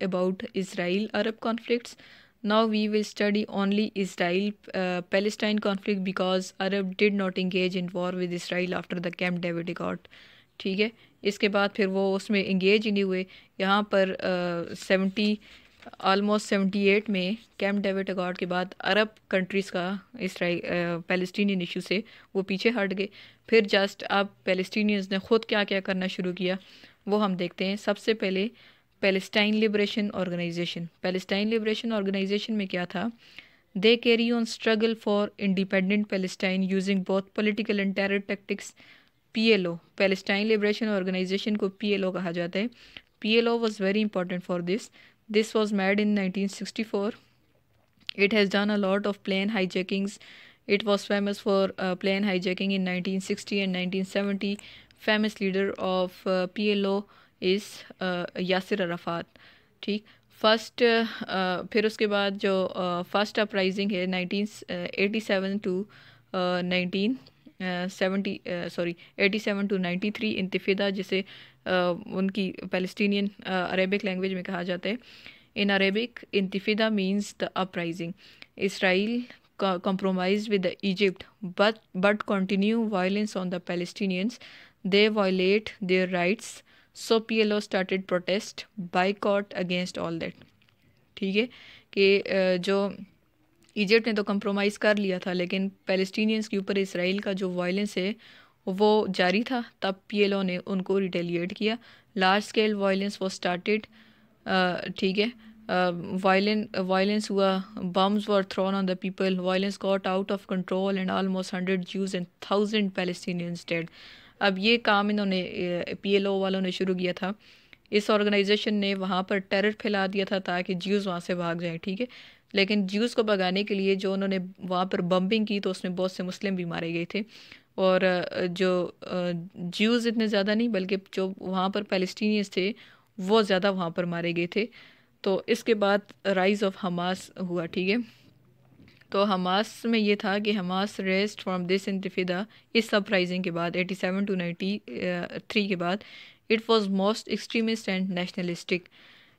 about Israel Arab conflicts. Now we will study only Israel Palestine conflict because Arab did not engage in war with Israel after the Camp David Accord. ठीक है, इसके बाद फिर वो उसमें engage ही नहीं हुए। यहाँ पर 78 में कैंप डेविड अकॉर्ड के बाद अरब कंट्रीज़ का इसराइल पैलेस्टीनियन इशू से वो पीछे हट गए। फिर जस्ट अब पैलेस्टीनियंस ने ख़ुद क्या क्या करना शुरू किया वो हम देखते हैं। सबसे पहले Palestine Liberation Organisation. Palestine Liberation Organisation में क्या था? They carry on struggle for independent Palestine using both political and terror tactics. PLO, Palestine Liberation Organisation को PLO कहा जाता है। PLO was very important for this. This was made in 1964. It has done a lot of plane hijackings. It was famous for plane hijacking in 1960 and 1970. Famous leader of PLO is Yasser Arafat. ठीक, first फिर उसके बाद जो first uprising है 1987 to 87 to 93 इंतिफादा, जिसे उनकी Palestinian Arabic language में कहा जाता है। इन अरेबिक इंतिफादा means the uprising. Israel compromised with the Egypt but continue violence on the Palestinians. They violate their rights. So PLO started protest, boycott against all that. ठीक है कि जो Egypt ने तो कंप्रोमाइज़ कर लिया था, लेकिन पैलेस्टीनियंस के ऊपर इसराइल का जो वायलेंस है वो जारी था। तब PLO ने उनको रिटेलिएट किया। लार्ज स्केल वायलेंस वो स्टार्टेड। ठीक है, violence हुआ, bombs were thrown on the people, violence got out of control and almost 100 Jews and 1000 Palestinians dead. अब ये काम इन्होंने PLO वालों ने शुरू किया था। इस ऑर्गेनाइजेशन ने वहाँ पर टेरर फैला दिया था ताकि ज्यूज़ वहाँ से भाग जाएं। ठीक है, लेकिन ज्यूज़ को भगाने के लिए जो उन्होंने वहाँ पर बम्बिंग की तो उसमें बहुत से मुस्लिम भी मारे गए थे। और जो ज्यूज़ इतने ज़्यादा नहीं बल्कि जो वहाँ पर पैलेस्टीनियंस थे वो ज़्यादा वहाँ पर मारे गए थे। तो इसके बाद राइज़ ऑफ हमास हुआ। ठीक है, तो हमास में ये था कि Hamas rest from this intifada इस सरप्राइजिंग के बाद 87 टू 93 के बाद it was most extremist and nationalistic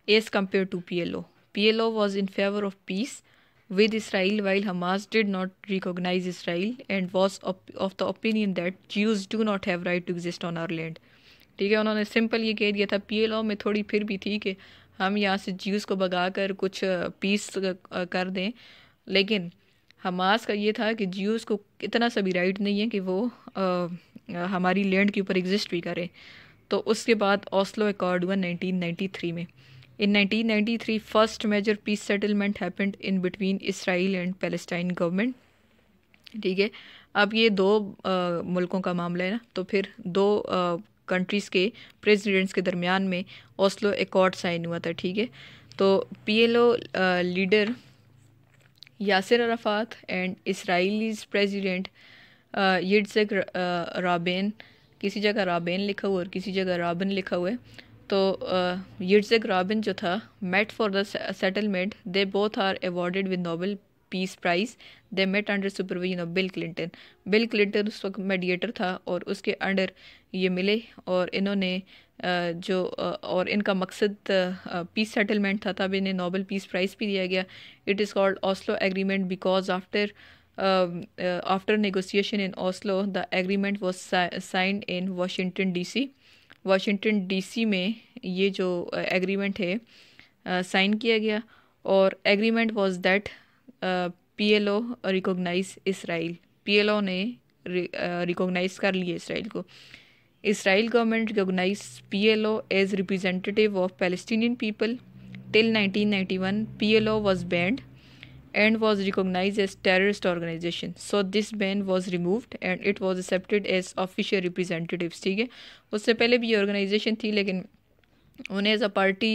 as compare to PLO. PLO was in favor of peace with Israel while Hamas did not recognize Israel and was of the opinion that Jews do not have right to exist on our land. ठीक है, उन्होंने simple ये कह दिया था। PLO में थोड़ी फिर भी थी कि हम यहाँ से ज्यूज़ को भगा कर कुछ पीस कर दें, लेकिन हमास का ये था कि ज्यूज़ को इतना सा भी राइट नहीं है कि वो हमारी लैंड के ऊपर एग्जिस्ट भी करें। तो उसके बाद ओस्लो अकॉर्ड हुआ 1993 में। In 1993 first major peace settlement happened in between Israel and Palestine government. ठीक है, अब ये दो मुल्कों का मामला है ना, तो फिर दो कंट्रीज़ के प्रेसिडेंट्स के दरमियान में ओस्लो अकॉर्ड साइन हुआ था। ठीक है, तो PLO leader Yasser Arafat and Israelis president Yitzhak Rabin, किसी जगह राबिन लिखा हुआ और किसी जगह राबिन लिखा हुआ है, तो यिट्ज़क राबिन जो था met for the settlement. They both are awarded with Nobel Peace Prize. They met under supervision of Bill Clinton. Bill Clinton उस वक्त मीडिएटर था और उसके अंडर ये मिले और इन्होंने और इनका मकसद पीस सेटलमेंट था। तब इन्हें नोबेल पीस प्राइज़ भी दिया गया। It is called Oslo agreement because after negotiation in Oslo the agreement was signed in Washington DC। Washington DC में ये जो एग्रीमेंट है साइन किया गया और agreement was that PLO recognise Israel. PLO ने रिकॉग्नाइज कर लिया इसराइल को। Israel government recognized PLO as representative of Palestinian people. Till 1991, PLO was banned and was recognized as terrorist organization. So this ban was removed and it was accepted as official representatives. ठीक है, उससे पहले भी ये organisation थी लेकिन उन्हें as a party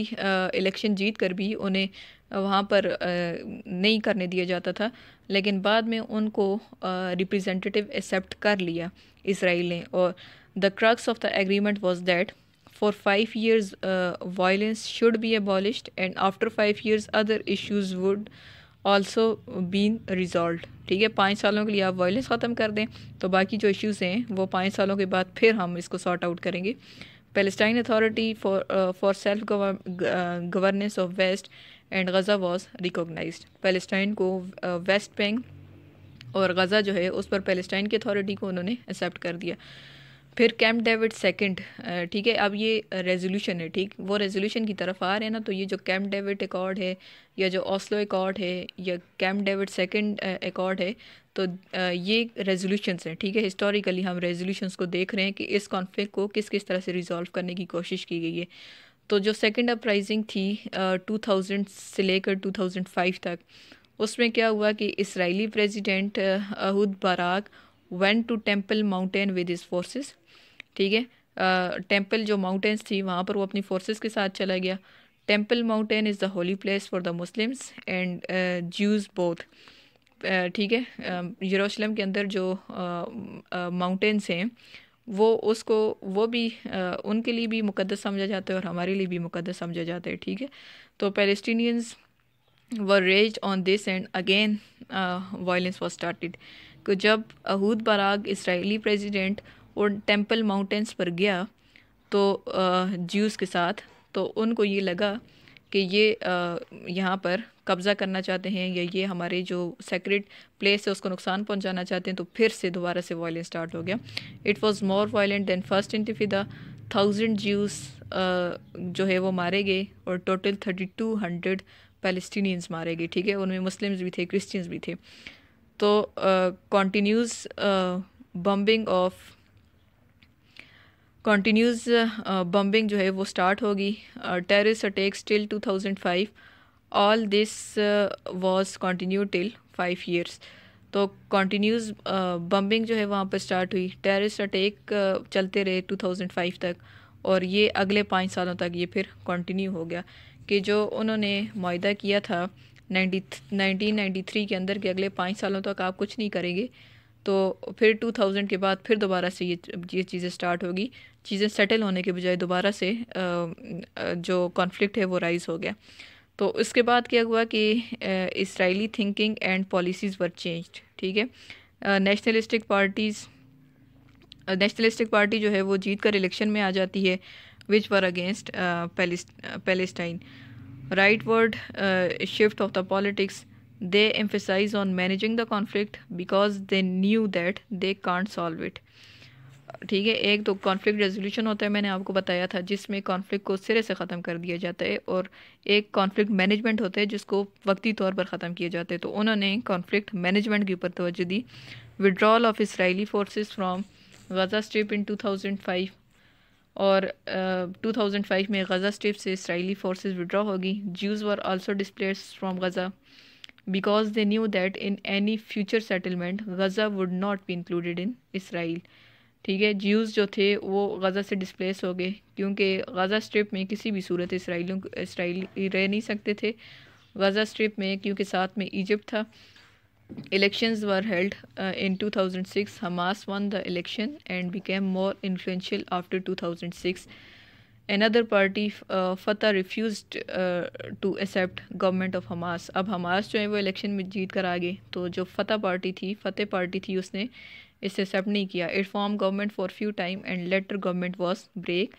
election जीत कर भी उन्हें वहाँ पर नहीं करने दिया जाता था, लेकिन बाद में उनको रिप्रेजेंटेटिव एक्सेप्ट कर लिया इसराइल ने। और the crux of the agreement was that for 5 years violence should be abolished and after 5 years other issues would also been resolved. ठीक है, 5 सालों के लिए आप वायलेंस ख़त्म कर दें तो बाकी जो इश्यूज़ हैं वो 5 सालों के बाद फिर हम इसको सॉर्ट आउट करेंगे। Palestine Authority for self governance of West and Gaza was recognized. Palestine को वेस्ट बैंक और गज़ा जो है उस पर पैलेस्टाइन की अथॉरिटी को उन्होंने एक्सेप्ट कर दिया। फिर कैंप डेविड सेकंड, ठीक है, अब ये रेजोल्यूशन है, ठीक, वो रेजोल्यूशन की तरफ आ रहे हैं ना, तो ये जो कैंप डेविड अकॉर्ड है या जो ओस्लो अकॉर्ड है या कैंप डेविड सेकंड अकॉर्ड है, तो ये रेजोल्यूशंस हैं, ठीक है। हिस्टोरिकली हम रेजोल्यूशंस को देख रहे हैं कि इस कॉन्फ्लिक्ट को किस किस तरह से रिजॉल्व करने की कोशिश की गई है। तो जो सेकेंड अपराइजिंग थी 2000 से लेकर 2005 तक, उसमें क्या हुआ कि Israeli president Ehud Barak went to temple mountain with his forces, ठीक है। टेम्पल जो माउंटेन्स थी वहाँ पर वो अपनी फोर्सेस के साथ चला गया। Temple mountain is the Holi place for the Muslims and Jews both, ठीक है। यरूशलेम के अंदर जो माउंटेन्स हैं वो भी उनके लिए भी मुकद्दस समझा जाता है और हमारे लिए भी मुकद्दस समझा जाता है, ठीक है। तो Palestinians were raised on this and again violence was started. कि जब अहूद बाराक इसराइली प्रेसिडेंट और टेम्पल माउंटेन्स पर गया तो ज्यूज़ के साथ, तो उनको ये लगा कि ये यहाँ पर कब्ज़ा करना चाहते हैं या ये हमारे जो सेक्रेट प्लेस है उसको नुकसान पहुँचाना चाहते हैं, तो फिर से दोबारा से वायलेंस स्टार्ट हो गया। It was more violent than first इंतिफादा। 1000 ज्यूज़ जो है वो मारे गए और टोटल 3200 पैलेस्टीनियंस मारे गए, ठीक है। उनमें मुस्लिम्स भी थे, क्रिश्चियंस भी थे। तो कॉन्टीन्यूज़ बम्बिंग जो है वो स्टार्ट होगी। Terrorist attacks till 2005, all this was continue till 5 years। तो कंटिन्यूस बम्बिंग जो है वहाँ पर स्टार्ट हुई, टेररिस्ट अटैक चलते रहे 2005 तक, और ये अगले 5 सालों तक ये फिर कंटिन्यू हो गया कि जो उन्होंने मुआहदा किया था 1993 के अंदर कि अगले 5 सालों तक आप कुछ नहीं करेंगे, तो फिर 2000 के बाद फिर दोबारा से ये चीज़ें स्टार्ट होगी। चीज़ें सेटल होने के बजाय दोबारा से जो कॉन्फ्लिक्ट है वो राइज हो गया। तो इसके बाद क्या हुआ कि Israeli thinking and policies were changed, ठीक है। नेशनलिस्टिक पार्टी जो है वो जीत कर इलेक्शन में आ जाती है, which war against Palestine. rightward shift of the politics, they emphasize on managing the conflict because they knew that they can't solve it, ठीक है। एक तो कॉन्फ्लिक्ट रेजोल्यूशन होता है, मैंने आपको बताया था, जिसमें कॉन्फ्लिक्ट को सिरे से ख़त्म कर दिया जाता है, और एक कॉन्फ्लिक्ट मैनेजमेंट होता है जिसको वक्ती तौर पर ख़त्म किया जाता है। तो उन्होंने कॉन्फ्लिक्ट मैनेजमेंट के ऊपर तवज्जो दी। Withdrawal of Israeli forces from Gaza strip in 2005, और 2005 में गज़ा स्ट्रिप से इसराइली फोर्सेस विड्रॉ होगी। Jews were also displaced from Gaza because they knew that in any future settlement Gaza would not be included in Israel, ठीक है। Jews जो थे वो गज़ा से डिस्प्लेस हो गए क्योंकि गज़ा स्ट्रिप में किसी भी सूरत इसराइली रह नहीं सकते थे गज़ा स्ट्रिप में, क्योंकि साथ में इजिप्ट था। Elections were held in 2006. Hamas won the election and became more influential after 2006. Another party, Fatah, refused to accept government of Hamas. अब हमास जो है वो इलेक्शन में जीत कर आ गए, तो जो फतह पार्टी थी उसने इसे एक्सेप्ट नहीं किया। It form government for few time and later government was break,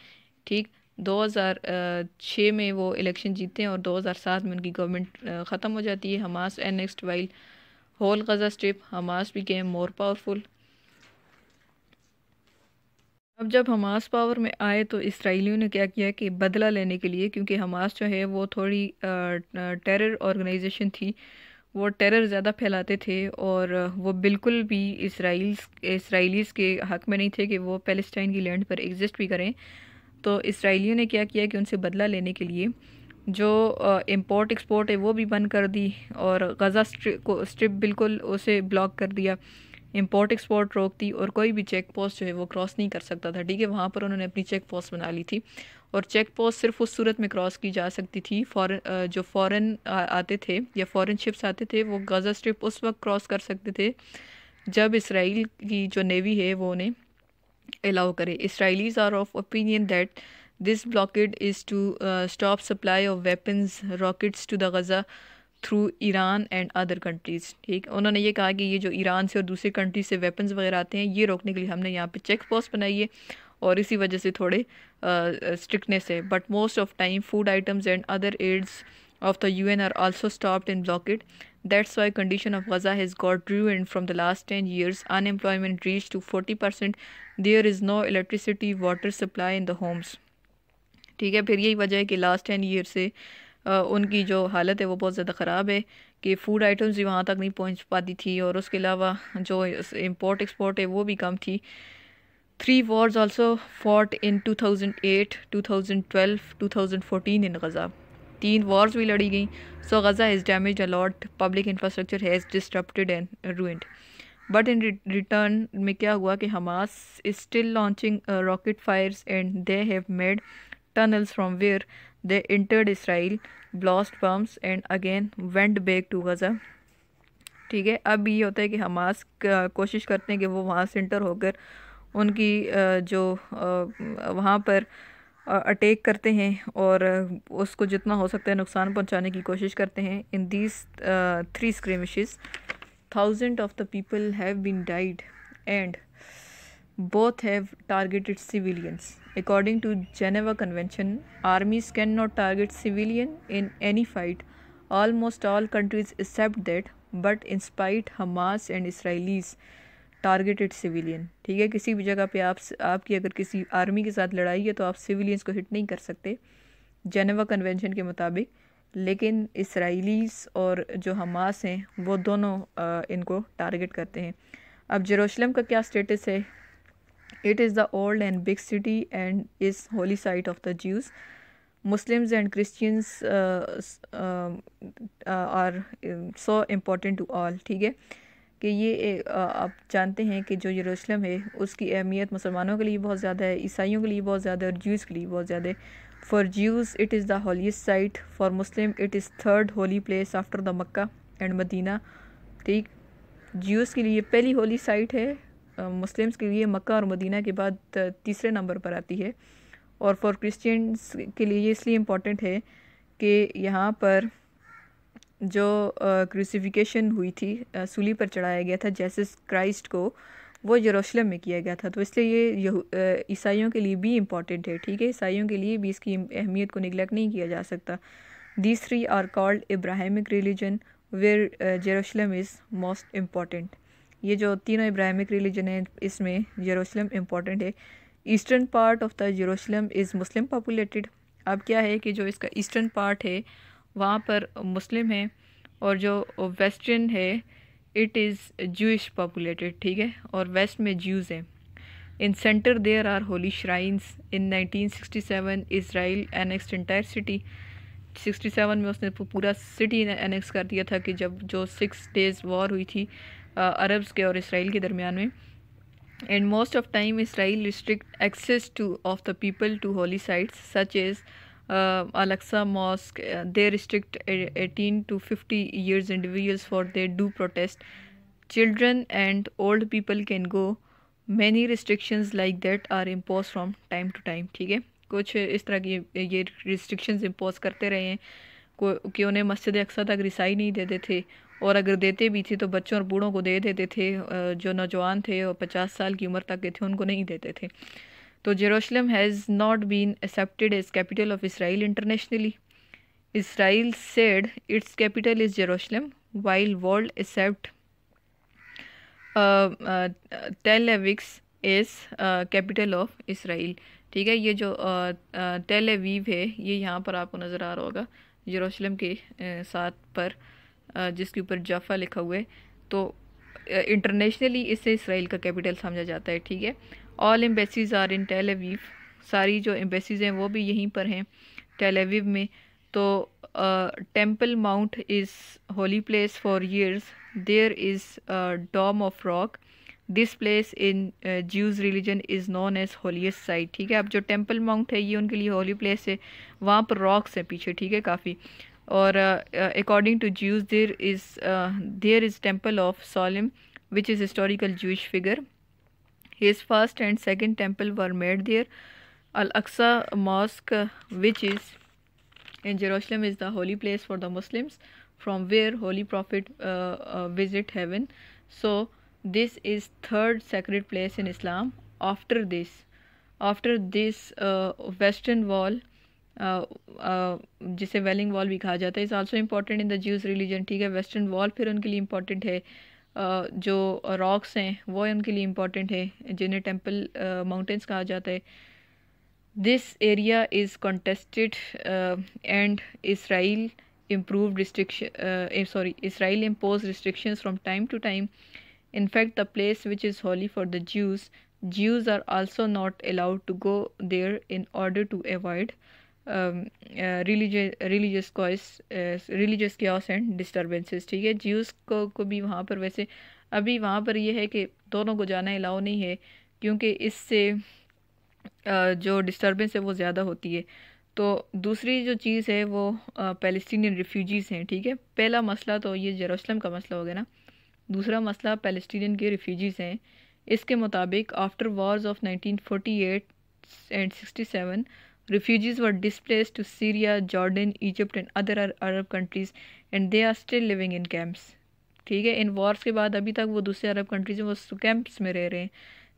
ठीक। 2006 में वो इलेक्शन जीतते हैं और 2007 में उनकी गवर्नमेंट ख़त्म हो जाती है। Hamas annexed while whole Gaza strip, Hamas became more powerful. अब जब हमास पावर में आए तो इसराइलियों ने क्या किया कि बदला लेने के लिए, क्योंकि हमास जो है वो थोड़ी टेरर ऑर्गेनाइजेशन थी, वो टेरर ज़्यादा फैलाते थे और वो बिल्कुल भी इसराइलीज़ के हक़ में नहीं थे कि वो पैलेस्टाइन की लैंड पर एग्जिस्ट भी करें। तो इसराइलियों ने क्या किया कि उनसे बदला लेने के लिए जो इंपोर्ट एक्सपोर्ट है वो भी बंद कर दी और गज़ा स्ट्रिप बिल्कुल उसे ब्लॉक कर दिया, इंपोर्ट एक्सपोर्ट रोक दी, और कोई भी चेक पोस्ट जो है वो क्रॉस नहीं कर सकता था, ठीक है। वहाँ पर उन्होंने अपनी चेक पोस्ट बना ली थी, और चेक पोस्ट सिर्फ उस सूरत में क्रॉस की जा सकती थी जो फ़ॉरेन आते थे या फ़ॉरेन शिप्स आते थे, वो गज़ा स्ट्रिप उस वक्त क्रॉस कर सकते थे जब इसराइल की जो नेवी है वो उन्हें अलाउ करे। Israelis are of opinion that this blockade is to stop supply of weapons rockets to the Gaza through Iran and other countries, ठीक। उन्होंने ये कहा कि ये जो ईरान से और दूसरी कंट्री से वेपन्स वगैरह आते हैं ये रोकने के लिए हमने यहाँ पे चेक पोस्ट बनाई है, और इसी वजह से थोड़े स्ट्रिक्टनेस है. But most of time food items and other aids of the UN are also stopped in blockade. That's why condition of Gaza has got ruined from the last 10 years. Unemployment reached to 40%. There is no electricity, water supply in the homes. ठीक है, फिर यही वजह है कि last 10 year से उनकी जो हालत है वो बहुत ज़्यादा ख़राब है कि फ़ूड आइटम्स भी वहाँ तक नहीं पहुँच पाती थी और उसके अलावा जो इंपोर्ट एक्सपोर्ट है वो भी कम थी. 3 wars also fought in 2008, 2012, 2014 in Gaza. 3 wars भी लड़ी गई. So Gaza is damaged a lot. Public infrastructure has disrupted and ruined. But in return में क्या हुआ कि Hamas is still launching rocket fires and they have made tunnels from where they entered Israel, blast bombs and again went back to Gaza. ठीक है, अब ये होता है कि हमास कोशिश करते हैं कि वो वहाँ से इंटर होकर उनकी जो वहाँ पर अटैक करते हैं और उसको जितना हो सकता है नुकसान पहुँचाने की कोशिश करते हैं. In these 3 skirmishes, thousands of the people have been died and both have targeted civilians. According to Geneva Convention, armies cannot target civilian in any fight. Almost all countries accept that, but in spite Hamas and Israelis targeted civilian. ठीक है, किसी भी जगह पे आपकी अगर किसी army के साथ लड़ाई है तो आप सिविलियंस को हिट नहीं कर सकते जेनेवा कन्वेंशन के मुताबिक. लेकिन इसराइलीस और जो हमास हैं वो दोनों इनको टारगेट करते हैं. अब जेरूशलम का क्या स्टेटस है? It is the old and big city and is Holi site of the Jews. Muslims and Christians are so important to all. ठीक है कि ये आप जानते हैं कि जो यरूशलेम है उसकी अहमियत मुसलमानों के लिए बहुत ज़्यादा है, ईसाइयों के लिए बहुत ज़्यादा है और ज्यूज़ के लिए बहुत ज़्यादा है. For Jews it is the holiest site. For Muslim it is third holy place after the Mecca and Medina. ठीक, ज्यूज़ के लिए पहली होली साइट है, मुस्लिम्स के लिए मक्का और मदीना के बाद तीसरे नंबर पर आती है. और फॉर क्रिश्चियंस के लिए ये इसलिए इम्पॉर्टेंट है कि यहाँ पर जो क्रूसिफिकेशन हुई थी, सूली पर चढ़ाया गया था जेसस क्राइस्ट को, वो यरूशलेम में किया गया था. तो इसलिए ये ईसाइयों के लिए भी इम्पॉर्टेंट है. ठीक है, ईसाइयों के लिए भी इसकी अहमियत को निगलेक्ट नहीं किया जा सकता. These 3 are called Abrahamic religion where Jerusalem is most important. ये जो तीनों इब्राहिमिक रिलीजन है इसमें यरूशलेम इम्पॉर्टेंट है. ईस्टर्न पार्ट ऑफ द यरूशलेम इज़ मुस्लिम पॉपुलेटेड. अब क्या है कि जो इसका ईस्टर्न पार्ट है वहाँ पर मुस्लिम है और जो वेस्टर्न है इट इज़ जूइश पॉपुलेटेड. ठीक है, और वेस्ट में ज्यूज़ हैं. In centre there are holy shrines. In 1967 Israel annexed entire city. 67 में उसने पूरा सिटी एनेक्स कर दिया था कि जब जो 6 days वॉर हुई थी अरब्स के और इसराइल के दरमियान में. And most of time Israel restrict access to of the people to holy sites such as Al-Aqsa Mosque. They restrict 18 to 50 years individuals for they do protest. Children and old people can go. Many restrictions like that are imposed from time to time. ठीक है, कुछ इस तरह की ये restrictions impose करते रहे हैं कि उन्हें मस्जिद अक्सा तक रिसाई नहीं देते थे और अगर देते भी थे तो बच्चों और बूढ़ों को दे देते थे. जो नौजवान थे और 50 साल की उम्र तक के थे उनको नहीं देते थे. तो Jerusalem has not been accepted as capital of Israel internationally. Israel said its capital is Jerusalem while world accept Tel Aviv's is capital of Israel. ठीक है, ये जो टेल अवीव है ये यहाँ पर आपको नज़र आ रहा होगा जेरूशलेम के साथ पर जिसके ऊपर जाफा लिखा हुआ है. तो इंटरनेशनली इसे इसराइल का कैपिटल समझा जाता है. ठीक है, all embassies are in Tel Aviv. सारी जो एम्बेसीज हैं वो भी यहीं पर हैं टेल अवीव में. तो Temple Mount is holy place for years. There is Dome of Rock. This place in Jews religion is known as holiest site. ठीक है, अब जो टेम्पल माउंट है ये उनके लिए होली प्लेस है. वहाँ पर रॉक्स हैं पीछे. ठीक है, काफ़ी. और according to Jews there is temple of Solomon which is historical Jewish figure. His first and second temple were made there. Al-Aqsa Mosque, which is in Jerusalem, is the holy place for the Muslims, from where Holy Prophet visit heaven. So this is third sacred place in Islam. After this, after this western wall, जिसे वेलिंग wall भी कहा जाता है, is also important in the Jews religion. ठीक है, western wall फिर उनके लिए इम्पॉर्टेंट है। जो रॉक्स हैं वो उनके लिए इम्पॉर्टेंट है, जिन्हें टेम्पल माउंटेन्स कहा जाता है। This area is contested and Israel improved Israel imposed restrictions from time to time. In fact, the place which is holy for the Jews are also not allowed to go there in order to avoid religious chaos and disturbances. ठीक है, Jews को भी वहाँ पर, वैसे अभी वहाँ पर ये है कि दोनों को जाना अलाउ नहीं है, क्योंकि इससे जो डिस्टर्बेंस है वो ज़्यादा होती है। तो दूसरी जो चीज़ है वो पैलेस्टीनियन रिफ्यूजीज़ हैं। ठीक है, पहला मसला तो ये जेरूसलम का मसला हो गया ना। दूसरा मसला पैलेस्टीनियन के रिफ्यूजीज़ हैं। इसके मुताबिक after Wars of 1948 and 67 refugees were displaced to Syria, Jordan, Egypt and other Arab countries and they are still living in camps. ठीक है, इन वॉर्स के बाद अभी तक वो दूसरे अरब कंट्रीज में वो कैंप्स में रह रहे हैं।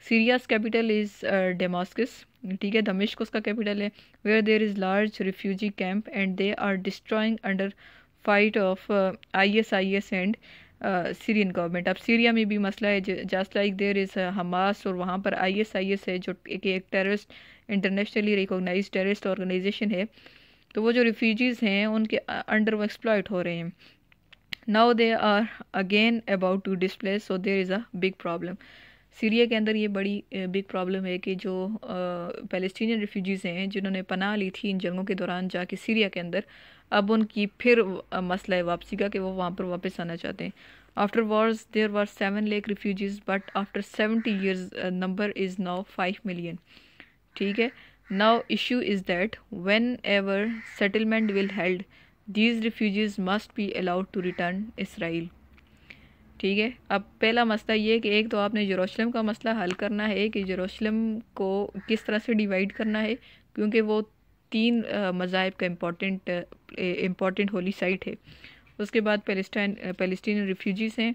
Syria's capital is Damascus. ठीक है, दमिश्क उसका कैपिटल है। Where there is large refugee camp and they are destroying under fight of ISIS and Syrian government. अब सीरिया में भी मसला है, just like there is Hamas, और वहाँ पर ISIS है जो एक terrorist, internationally recognise terrorist organisation है। तो वो जो रिफ्यूजीज़ हैं उनके अंडर वो एक्सप्लॉइट हो रहे हैं। Now they are again about to displace, so there is a big problem. Syria के अंदर ये बड़ी बिग प्रॉब्लम है कि जो पैलेस्टीनियन रिफ्यूजीज़ हैं जिन्होंने पनाह ली थी इन जंगों के दौरान जाके सीरिया के अंदर, अब उनकी फिर मसला है वापसी का कि वो वहाँ पर वापस आना चाहते हैं। After wars there were 7 lakh refugees but after 70 years number is now 5 million। ठीक है, now issue is that whenever settlement will held these refugees must be allowed to return Israel. ठीक है, अब पहला मसला ये कि एक तो आपने जेरूसलम का मसला हल करना है कि जेरूसलम को किस तरह से डिवाइड करना है, क्योंकि वो 3 मज़ाहिब का इम्पॉर्टेंट होली साइट है। उसके बाद पैलेस्टीनियन रिफ्यूजीज़ हैं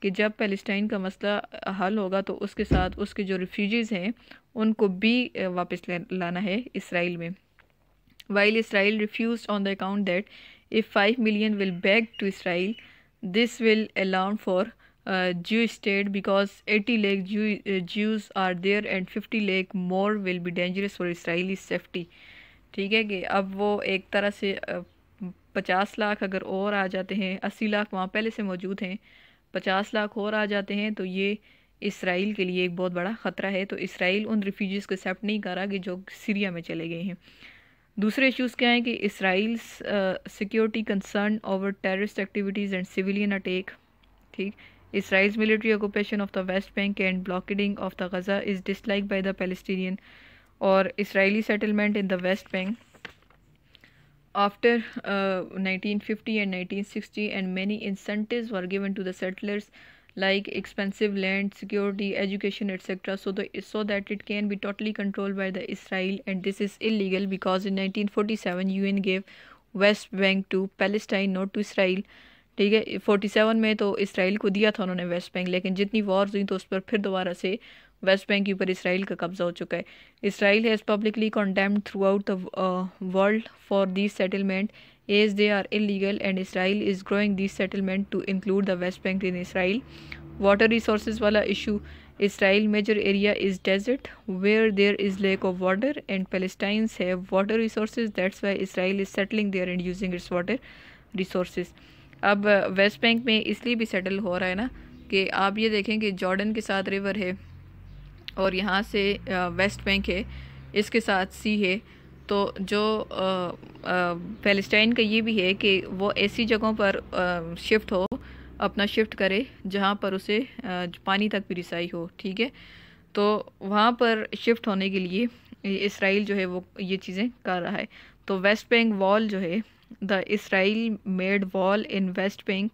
कि जब पैलेस्टाइन का मसला हल होगा तो उसके साथ उसके जो रिफ्यूजीज़ हैं उनको भी वापस लाना है इसराइल में। While Israel refuse on the account that if 5 million will back to Israel, this will allow for Jewish state because 80 lakh Jews are there and 50 lakh more will be dangerous for Israeli safety। ठीक है, कि अब वो एक तरह से 50 लाख अगर और आ जाते हैं, 80 लाख वहाँ पहले से मौजूद हैं, 50 लाख और आ जाते हैं तो ये इसराइल के लिए एक बहुत बड़ा ख़तरा है। तो इसराइल उन रिफ्यूजीज़ को एक्सेप्ट नहीं कर रहा कि जो सीरिया में चले गए हैं। दूसरे इश्यूज़ क्या हैं कि Israel's security concern over terrorist activities and civilian attack. ठीक, Israel's military occupation of the West Bank and blockading of the Gaza is dislike by the Palestinian, और Israeli settlement in the West Bank after 1950 and 1960 and many incentives were given to the settlers like expensive land, security, education, etc. so that it can be totally controlled by the Israel, and this is illegal because in 1947 UN gave West Bank to Palestine, not to Israel। ठीक है, 47 में तो Israel को दिया था उन्होंने West Bank, लेकिन जितनी वॉर्स हुई तो उस पर फिर दोबारा से वेस्ट बैंक के ऊपर इसराइल का कब्जा हो चुका है। Israel has publicly condemned throughout the world for these settlement as they are illegal, and Israel is growing these settlement to include the West Bank in Israel। Water resources वाला issue, Israel major area is desert where there is lack of water and Palestinians have water resources, that's why Israel is settling there and using its water resources। अब West Bank में इसलिए भी settle हो रहा है ना कि आप ये देखें कि जॉर्डन के साथ रिवर है और यहाँ से वेस्ट बैंक है, इसके साथ सी है। तो जो पैलेस्टाइन का ये भी है कि वो ऐसी जगहों पर शिफ्ट हो, अपना शिफ्ट करे जहाँ पर उसे पानी तक भी रिसाई हो। ठीक है, तो वहाँ पर शिफ्ट होने के लिए इसराइल जो है वो ये चीज़ें कर रहा है। तो वेस्ट बैंक वॉल जो है, the Israel made wall in West Bank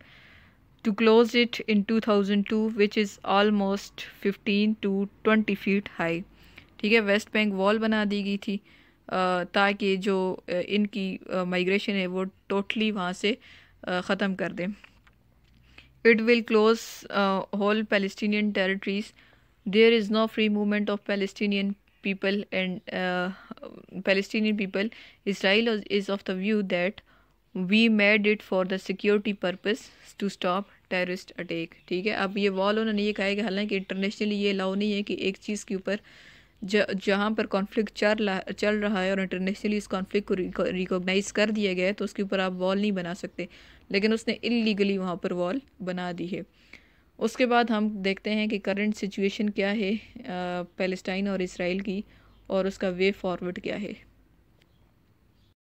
to close it in 2002 which is almost 15 to 20 feet high। ठीक है, वेस्ट बैंक वॉल बना दी गई थी ताकि जो इनकी माइग्रेशन है वो टोटली वहाँ से ख़त्म कर दें। It will close whole Palestinian territories, there is no free movement of Palestinian people and Palestinian people, Israel is of the view that we made it for the security purpose to stop terrorist attack. ठीक है, अब ये wall उन्होंने ये कहा है कि हालांकि इंटरनेशनली ये अलाउ नहीं है कि एक चीज़ के ऊपर जहाँ पर कॉन्फ्लिक्ट चल रहा है और इंटरनेशनली इस कॉन्फ्लिक्ट को रिकॉग्नाइज कर दिया गया है तो उसके ऊपर आप वॉल नहीं बना सकते, लेकिन उसने इलीगली वहाँ पर वॉल बना दी है। उसके बाद हम देखते हैं कि करंट सिचुएशन क्या है पैलेस्टाइन और इसराइल की, और उसका वे फॉरवर्ड क्या है।